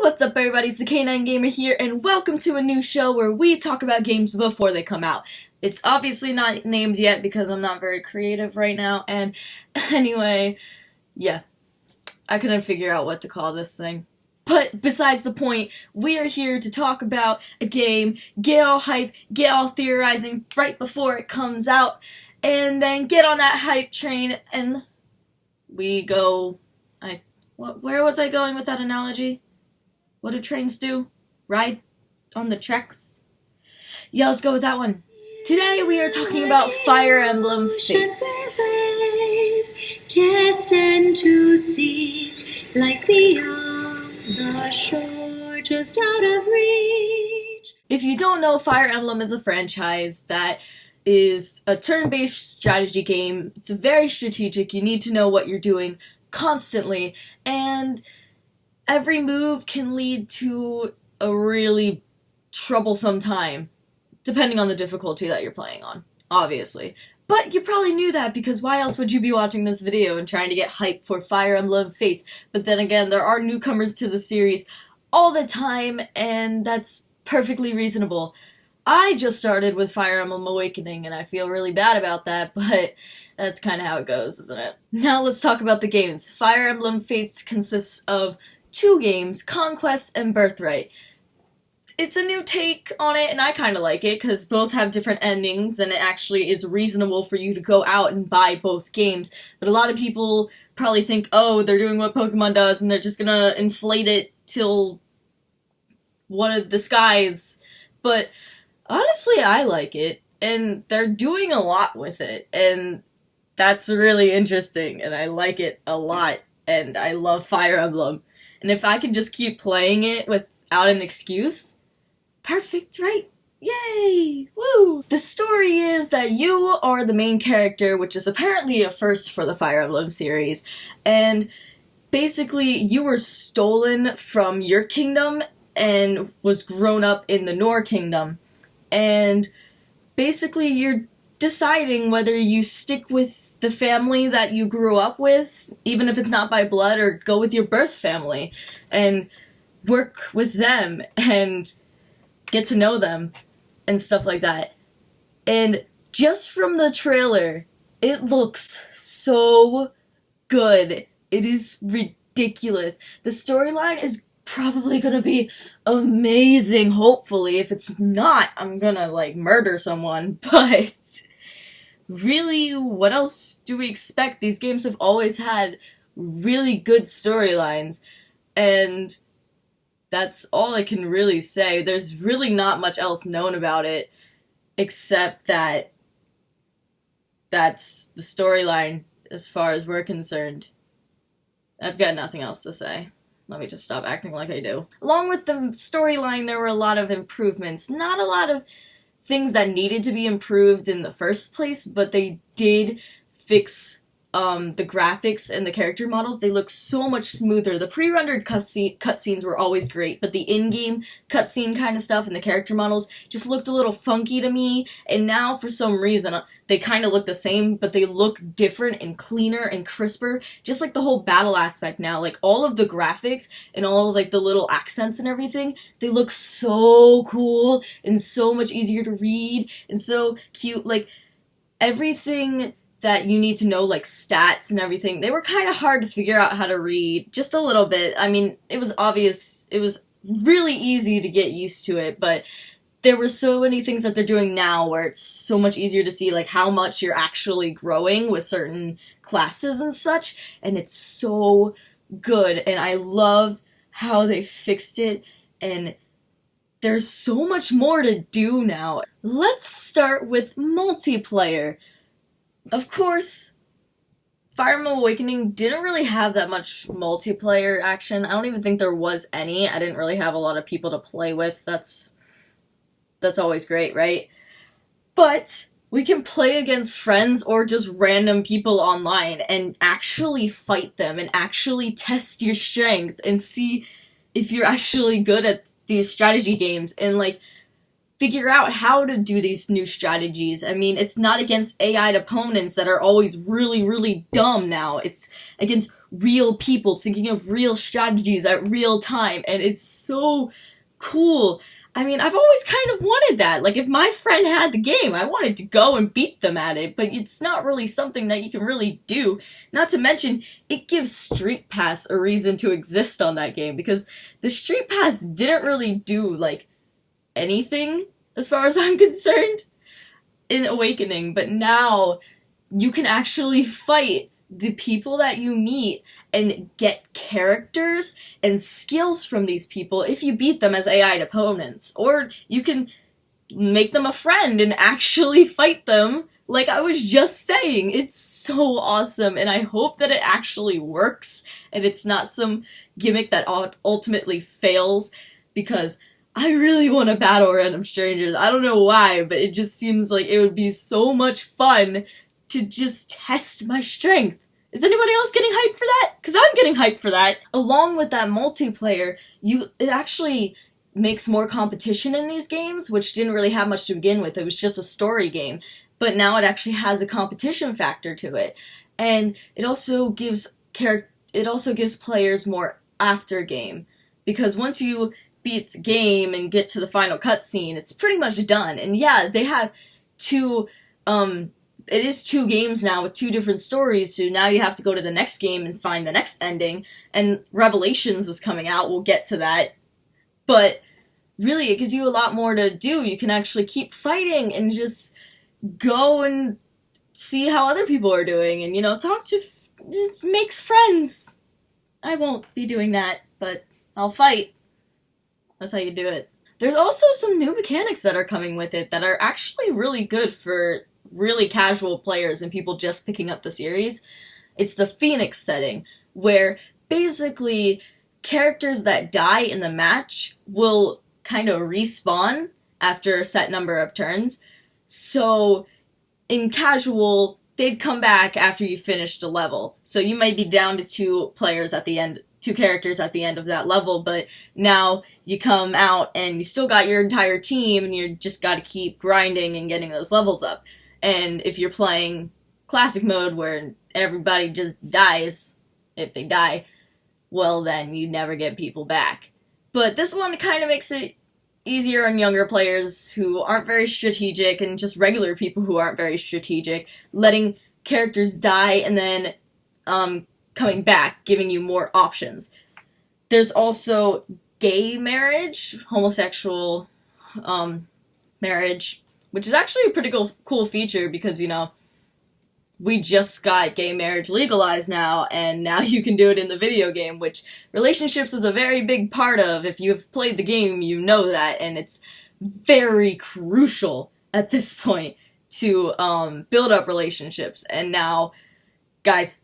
What's up everybody, it's the K9 Gamer here, and welcome to a new show where we talk about games before they come out. It's obviously not named yet because I'm not very creative right now, and anyway, yeah, I couldn't figure out what to call this thing. But besides the point, we are here to talk about a game, get all hype, get all theorizing right before it comes out, and then get on that hype train, and we go... Where was I going with that analogy? What do trains do? Ride on the tracks? Yeah, let's go with that one. Today we are talking about Fire Emblem Fates. Destined to see life beyond the shore, just out of reach. If you don't know, Fire Emblem is a franchise that is a turn-based strategy game. It's very strategic. You need to know what you're doing constantly, and every move can lead to a really troublesome time, depending on the difficulty that you're playing on, obviously. But you probably knew that, because why else would you be watching this video and trying to get hype for Fire Emblem Fates? But then again, there are newcomers to the series all the time, and that's perfectly reasonable. I just started with Fire Emblem Awakening, and I feel really bad about that, but that's kind of how it goes, isn't it? Now let's talk about the games. Fire Emblem Fates consists of 2 games, Conquest and Birthright. It's a new take on it, and I kind of like it, because both have different endings, and it actually is reasonable for you to go out and buy both games. But a lot of people probably think, oh, they're doing what Pokemon does, and they're just gonna inflate it till one of the skies. But honestly, I like it, and they're doing a lot with it, and that's really interesting, and I like it a lot, and I love Fire Emblem. And if I can just keep playing it without an excuse, perfect, right? Yay! Woo! The story is that you are the main character, which is apparently a first for the Fire Emblem series, and basically you were stolen from your kingdom and was grown up in the Nor Kingdom. And basically you're deciding whether you stick with the family that you grew up with, even if it's not by blood, or go with your birth family and work with them and get to know them and stuff like that. And just from the trailer, it looks so good. It is ridiculous. The storyline is probably gonna be amazing, hopefully. If it's not, I'm gonna, murder someone, but really, what else do we expect? These games have always had really good storylines, and that's all I can really say. There's really not much else known about it, except that that's the storyline as far as we're concerned. I've got nothing else to say. Let me just stop acting like I do. Along with the storyline, there were a lot of improvements. Not a lot of things that needed to be improved in the first place, but they did fix the graphics and the character models. They look so much smoother. The pre-rendered cutscenes were always great, but the in-game cutscene kind of stuff and the character models just looked a little funky to me, and now for some reason they kind of look the same, but they look different and cleaner and crisper, just like the whole battle aspect now. Like, all of the graphics and all of, the little accents and everything, they look so cool and so much easier to read and so cute. Everything that you need to know, stats and everything, they were kind of hard to figure out how to read, just a little bit. I mean, it was obvious, it was really easy to get used to it, but there were so many things that they're doing now where it's so much easier to see, how much you're actually growing with certain classes and such, and it's so good, and I love how they fixed it, and there's so much more to do now. Let's start with multiplayer. Of course, Fire Emblem Awakening didn't really have that much multiplayer action. I don't even think there was any. I didn't really have a lot of people to play with. That's always great, right? But we can play against friends or just random people online and actually fight them and actually test your strength and see if you're actually good at these strategy games. And, figure out how to do these new strategies. I mean, it's not against AI'd opponents that are always really, really dumb now. It's against real people thinking of real strategies at real time, and it's so cool. I mean, I've always kind of wanted that. Like, if my friend had the game, I wanted to go and beat them at it, but it's not really something that you can really do. Not to mention, it gives Street Pass a reason to exist on that game, because the Street Pass didn't really do, like, anything, as far as I'm concerned, in Awakening, but now you can actually fight the people that you meet and get characters and skills from these people if you beat them as AI'd opponents. Or you can make them a friend and actually fight them, like I was just saying. It's so awesome, and I hope that it actually works, and it's not some gimmick that ultimately fails, because I really want to battle random strangers. I don't know why, but it just seems like it would be so much fun to just test my strength. Is anybody else getting hyped for that? Because I'm getting hyped for that. Along with that multiplayer, it actually makes more competition in these games, which didn't really have much to begin with. It was just a story game. But now it actually has a competition factor to it. And it also gives players more after game. Because once you beat the game and get to the final cutscene, it's pretty much done. And yeah, they have it is 2 games now with 2 different stories, so now you have to go to the next game and find the next ending, and Revelations is coming out, we'll get to that, but really, it gives you a lot more to do. You can actually keep fighting and just go and see how other people are doing, and, it makes friends. I won't be doing that, but I'll fight. That's how you do it. There's also some new mechanics that are coming with it that are actually really good for really casual players and people just picking up the series. It's the Phoenix setting, where basically characters that die in the match will kind of respawn after a set number of turns. So in casual, they'd come back after you finished a level. So you might be down to 2 characters at the end of that level, but now you come out and you still got your entire team and you just got to keep grinding and getting those levels up. And if you're playing classic mode where everybody just dies, if they die, well then you never get people back. But this one kind of makes it easier on younger players who aren't very strategic, and just regular people who aren't very strategic, letting characters die and then coming back, giving you more options. There's also gay marriage, homosexual marriage, which is actually a pretty cool feature because, we just got gay marriage legalized now, and now you can do it in the video game, which relationships is a very big part of. If you've played the game, you know that, and it's very crucial at this point to build up relationships. And now guys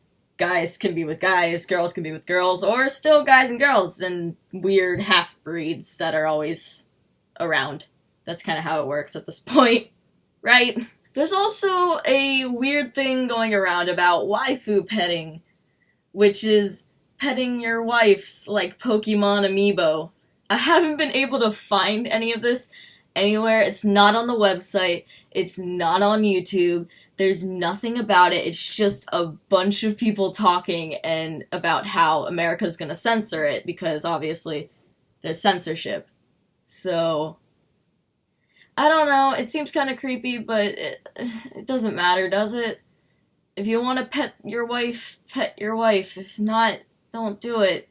can be with guys, girls can be with girls, or still guys and girls, and weird half-breeds that are always around. That's kind of how it works at this point, right? There's also a weird thing going around about waifu petting, which is petting your wife's, like, Pokemon amiibo. I haven't been able to find any of this anywhere. It's not on the website. It's not on YouTube. There's nothing about it. It's just a bunch of people talking and about how America's gonna censor it, because obviously there's censorship. So I don't know, it seems kind of creepy, but it doesn't matter, does it? If you want to pet your wife. If not, don't do it.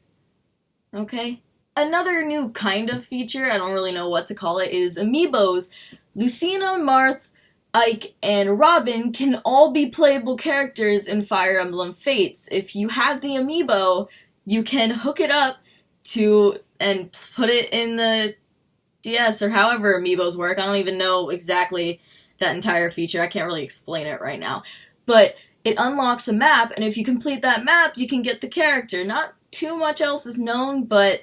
Okay? Another new kind of feature, I don't really know what to call it, is amiibos. Lucina, Marth, Ike, and Robin can all be playable characters in Fire Emblem Fates. If you have the amiibo, you can hook it up and put it in the DS, or however amiibos work. I don't even know exactly that entire feature. I can't really explain it right now. But it unlocks a map, and if you complete that map, you can get the character. Not too much else is known, but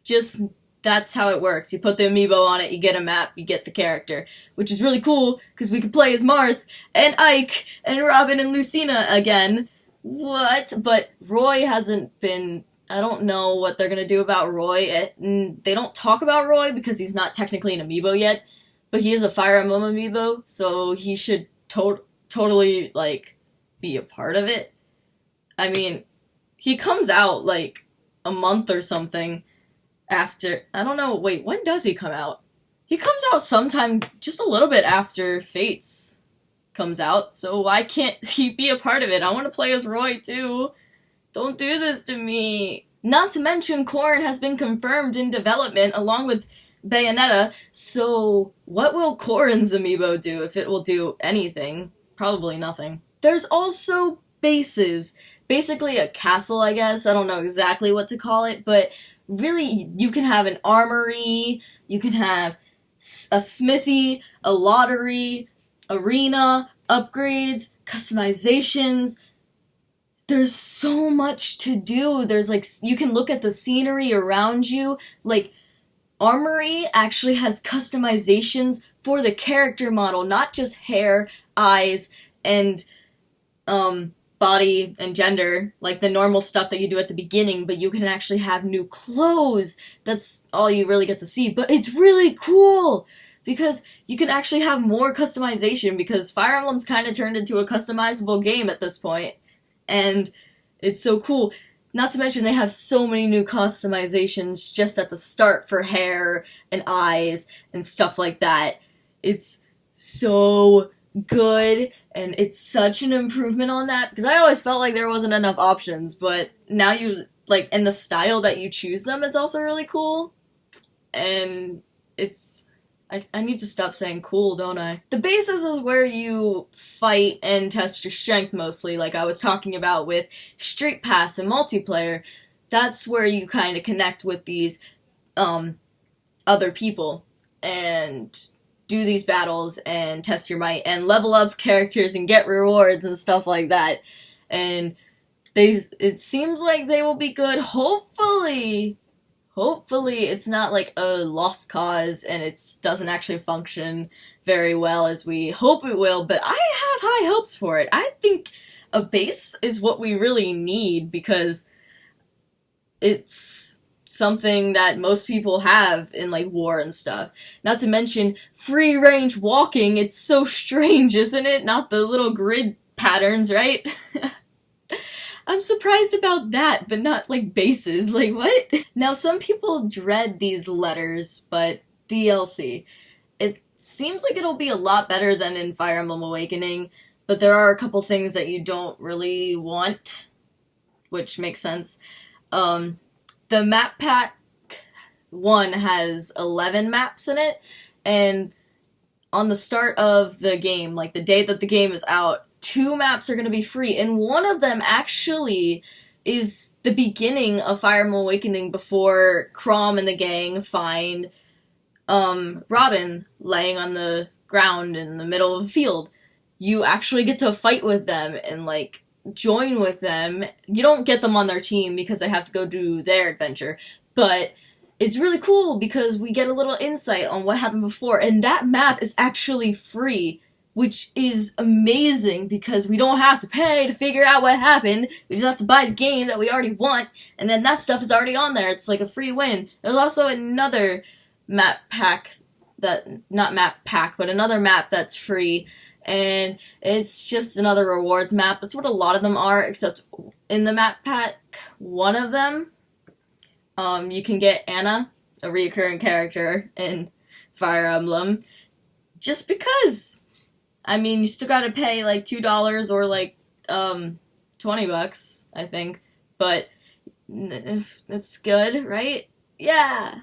just that's how it works. You put the amiibo on it, you get a map, you get the character. Which is really cool, because we could play as Marth, and Ike, and Robin, and Lucina again. What? But Roy hasn't been... I don't know what they're going to do about Roy. They don't talk about Roy because he's not technically an amiibo yet, but he is a Fire Emblem amiibo, so he should totally, like, be a part of it. I mean, he comes out, like, a month or something after, I don't know, wait, when does he come out? He comes out sometime just a little bit after Fates comes out, so why can't he be a part of it? I want to play as Roy, too. Don't do this to me. Not to mention, Corrin has been confirmed in development along with Bayonetta, so what will Corrin's amiibo do, if it will do anything? Probably nothing. There's also bases. Basically a castle, I guess. I don't know exactly what to call it, but really, you can have an armory, you can have a smithy, a lottery, arena, upgrades, customizations. There's so much to do. There's like, you can look at the scenery around you. Like, Armory actually has customizations for the character model, not just hair, eyes, and body and gender, like the normal stuff that you do at the beginning, but you can actually have new clothes. That's all you really get to see. But it's really cool because you can actually have more customization, because Fire Emblem's kind of turned into a customizable game at this point. And it's so cool. Not to mention they have so many new customizations just at the start for hair and eyes and stuff like that. It's so good, and it's such an improvement on that, because I always felt like there wasn't enough options, but now you, like, and the style that you choose them is also really cool, and it's, I need to stop saying cool, don't I? The bases is where you fight and test your strength mostly, like I was talking about with Street Pass and multiplayer. That's where you kind of connect with these other people and do these battles and test your might and level up characters and get rewards and stuff like that. And it seems like they will be good. Hopefully it's not like a lost cause and it doesn't actually function very well as we hope it will, but I have high hopes for it. I think a base is what we really need, because it's something that most people have in, like, war and stuff. Not to mention free range walking. It's so strange, isn't it? Not the little grid patterns, right? I'm surprised about that, but not, like, bases. Like, what? Now, some people dread these letters, but DLC. It seems like it'll be a lot better than in Fire Emblem Awakening, but there are a couple things that you don't really want, which makes sense. The map pack 1 has 11 maps in it, and on the start of the game, like the day that the game is out, 2 maps are going to be free, and one of them actually is the beginning of Fire Emblem Awakening, before Chrom and the gang find Robin laying on the ground in the middle of a field. You actually get to fight with them and, like, join with them. You don't get them on their team because they have to go do their adventure, but it's really cool because we get a little insight on what happened before, and that map is actually free, which is amazing because we don't have to pay to figure out what happened. We just have to buy the game that we already want, and then that stuff is already on there. It's like a free win. There's also another map pack not map pack, but another map that's free, and it's just another rewards map. That's what a lot of them are, except in the map pack, one of them, you can get Anna, a reoccurring character in Fire Emblem, just because. I mean, you still gotta pay like $2 or like $20, I think, but if it's good, right? Yeah.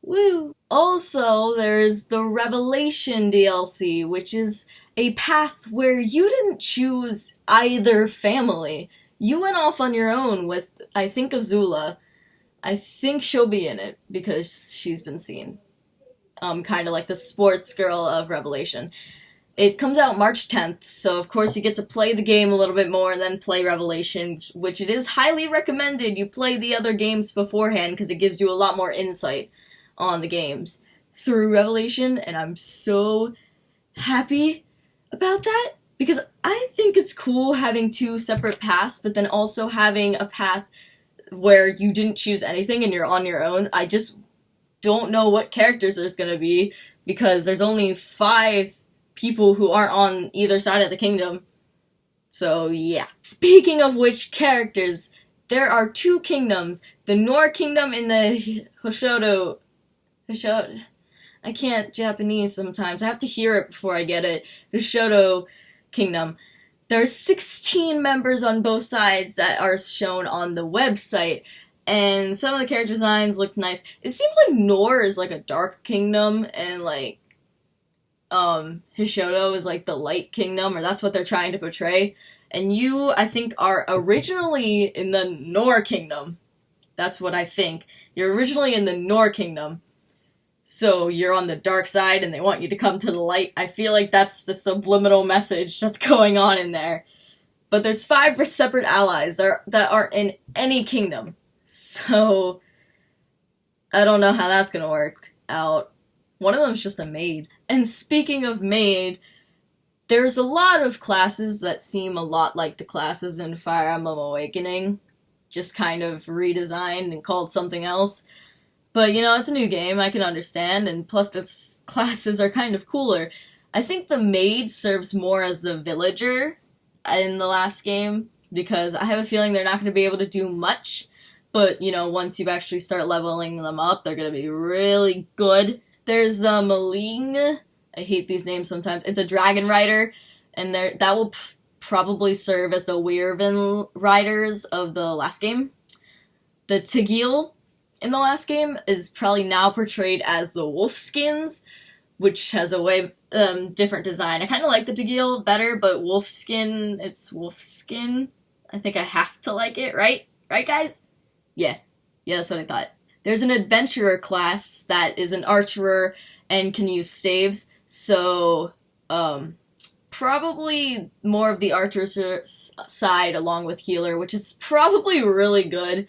Woo. Also, there's the Revelation DLC, which is a path where you didn't choose either family. You went off on your own with, I think, Azula. I think she'll be in it because she's been seen. Kind of like the sports girl of Revelation. It comes out March 10th, so of course you get to play the game a little bit more and then play Revelation, which it is highly recommended you play the other games beforehand because it gives you a lot more insight on the games through Revelation, and I'm so happy about that because I think it's cool having 2 separate paths, but then also having a path where you didn't choose anything and you're on your own. I just don't know what characters there's gonna be, because there's only 5 people who aren't on either side of the kingdom. So, yeah. Speaking of which characters, there are 2 kingdoms. The Nor Kingdom and the Hoshodo... I can't Japanese sometimes. I have to hear it before I get it. Hoshodo Kingdom. There's 16 members on both sides that are shown on the website. And some of the character designs look nice. It seems like Nor is like a dark kingdom, and like Hishodo is like the light kingdom, or that's what they're trying to portray. And you, I think, are originally in the Nor Kingdom. That's what I think. You're originally in the Nor Kingdom. So you're on the dark side and they want you to come to the light. I feel like that's the subliminal message that's going on in there. But there's 5 separate allies that aren't in any kingdom. So I don't know how that's gonna work out. One of them's just a maid. And speaking of maid, there's a lot of classes that seem a lot like the classes in Fire Emblem Awakening. Just kind of redesigned and called something else. But, you know, it's a new game, I can understand, and plus its classes are kind of cooler. I think the maid serves more as the villager in the last game, because I have a feeling they're not going to be able to do much, but, you know, once you actually start leveling them up, they're going to be really good. There's the Maling. I hate these names sometimes. It's a dragon rider, and that will probably serve as the Weirvin riders of the last game. The Tagil in the last game is probably now portrayed as the Wolfskins, which has a way different design. I kind of like the Tagil better, but Wolfskin, it's Wolfskin. I think I have to like it, right? Right, guys? Yeah, that's what I thought. There's an adventurer class that is an archerer and can use staves, so probably more of the archer's side along with healer, which is probably really good,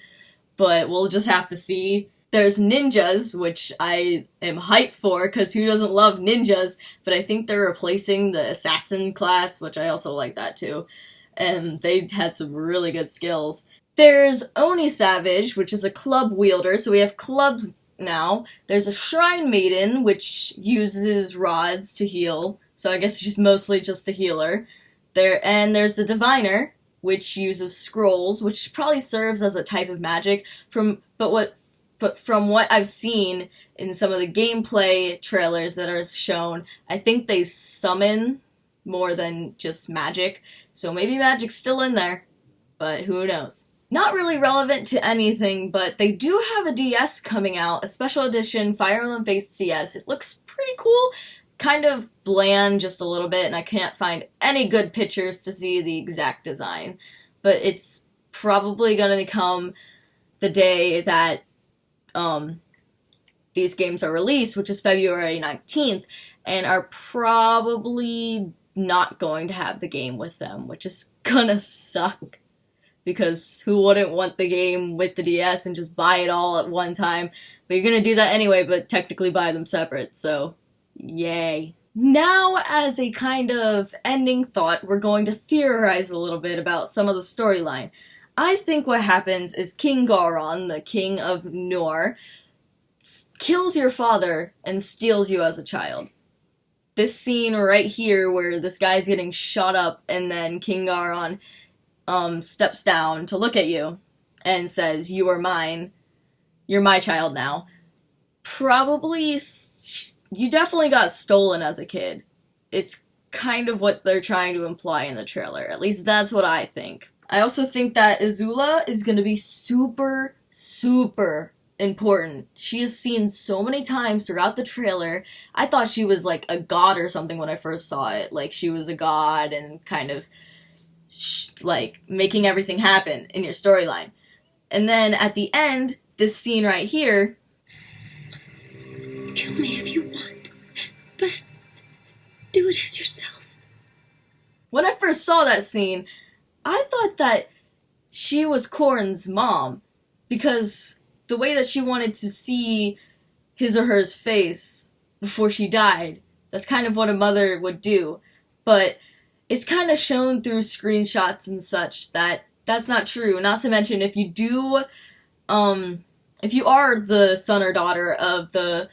but we'll just have to see. There's ninjas, which I am hyped for, because who doesn't love ninjas, but I think they're replacing the assassin class, which I also like that too, and they had some really good skills. There's Oni Savage, which is a club wielder, so we have clubs now. There's a Shrine Maiden, which uses rods to heal, so I guess she's mostly just a healer. And there's the Diviner, which uses scrolls, which probably serves as a type of magic. But from what I've seen in some of the gameplay trailers that are shown, I think they summon more than just magic. So maybe magic's still in there, but who knows. Not really relevant to anything, but they do have a DS coming out, a special edition Fire Emblem Fates DS. It looks pretty cool, kind of bland just a little bit, and I can't find any good pictures to see the exact design. But it's probably going to come the day that these games are released, which is February 19th, and are probably not going to have the game with them, which is gonna suck. Because who wouldn't want the game with the DS and just buy it all at one time? But you're gonna do that anyway, but technically buy them separate, so yay. Now, as a kind of ending thought, we're going to theorize a little bit about some of the storyline. I think what happens is King Garon, the king of Nor, kills your father and steals you as a child. This scene right here where this guy's getting shot up and then King Garon steps down to look at you and says, "You are mine. You're my child now." Probably, you definitely got stolen as a kid. It's kind of what they're trying to imply in the trailer. At least that's what I think. I also think that Azula is going to be super, super important. She is seen so many times throughout the trailer. I thought she was like a god or something when I first saw it. Like she was a god and kind of like making everything happen in your storyline. And then at the end, this scene right here. Kill me if you want, but do it as yourself. When I first saw that scene, I thought that she was Corrin's mom, because the way that she wanted to see his or her face before she died, that's kind of what a mother would do. But it's kind of shown through screenshots and such that that's not true. Not to mention, if you are the son or daughter of the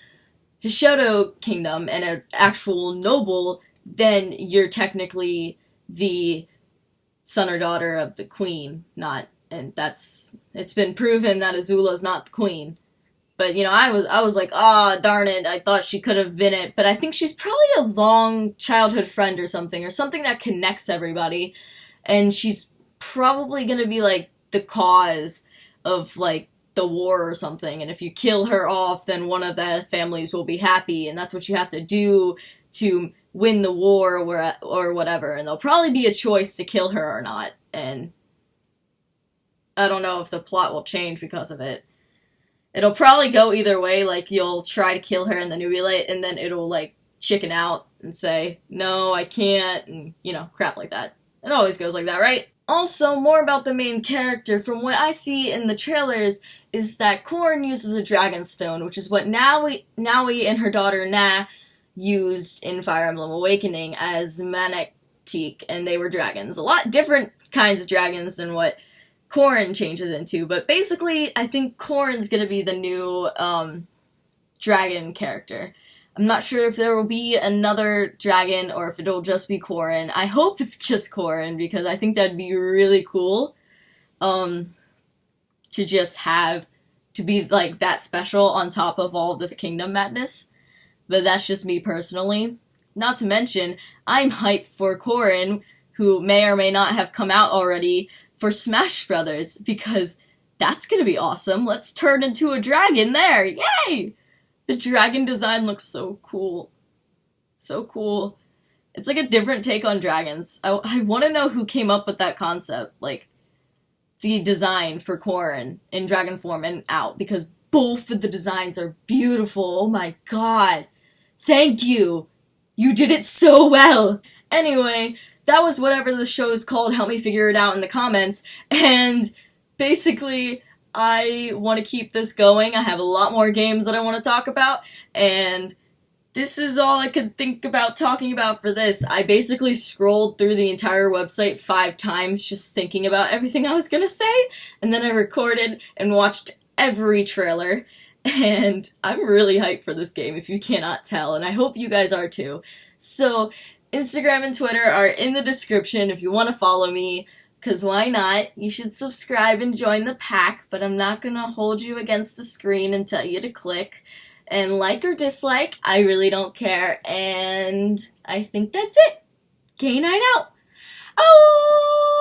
Hishodo kingdom and an actual noble, then you're technically the son or daughter of the queen, not, and it's been proven that Azula's not the queen. But, I was like, darn it, I thought she could have been it. But I think she's probably a long childhood friend or something that connects everybody. And she's probably gonna be, like, the cause of, like, the war or something. And if you kill her off, then one of the families will be happy. And that's what you have to do to win the war or whatever. And there'll probably be a choice to kill her or not. And I don't know if the plot will change because of it. It'll probably go either way, like, you'll try to kill her and then you'll be late, and then it'll, like, chicken out and say, no, I can't, and, crap like that. It always goes like that, right? Also, more about the main character, from what I see in the trailers, is that Korn uses a dragon stone, which is what Naui and her daughter Na used in Fire Emblem Awakening as Manectique, and they were dragons. A lot different kinds of dragons than what Korn changes into, but basically, I think Korn's gonna be the new, dragon character. I'm not sure if there will be another dragon or if it'll just be Korn. I hope it's just Korn, because I think that'd be really cool, to just have, to be, like, that special on top of all of this kingdom madness. But that's just me personally. Not to mention, I'm hyped for Korn, who may or may not have come out already, for Smash Brothers, because that's gonna be awesome. Let's turn into a dragon there! Yay! The dragon design looks so cool. So cool. It's like a different take on dragons. I want to know who came up with that concept, like, the design for Korn in dragon form and out, because both of the designs are beautiful. Oh my god. Thank you! You did it so well! Anyway, that was whatever the show is called. Help me figure it out in the comments. And basically, I want to keep this going. I have a lot more games that I want to talk about. And this is all I could think about talking about for this. I basically scrolled through the entire website 5 times just thinking about everything I was going to say. And then I recorded and watched every trailer. And I'm really hyped for this game, if you cannot tell. And I hope you guys are too. So Instagram and Twitter are in the description if you want to follow me, because why not? You should subscribe and join the pack, but I'm not going to hold you against the screen and tell you to click. And like or dislike, I really don't care, and I think that's it. K9 out! Oh!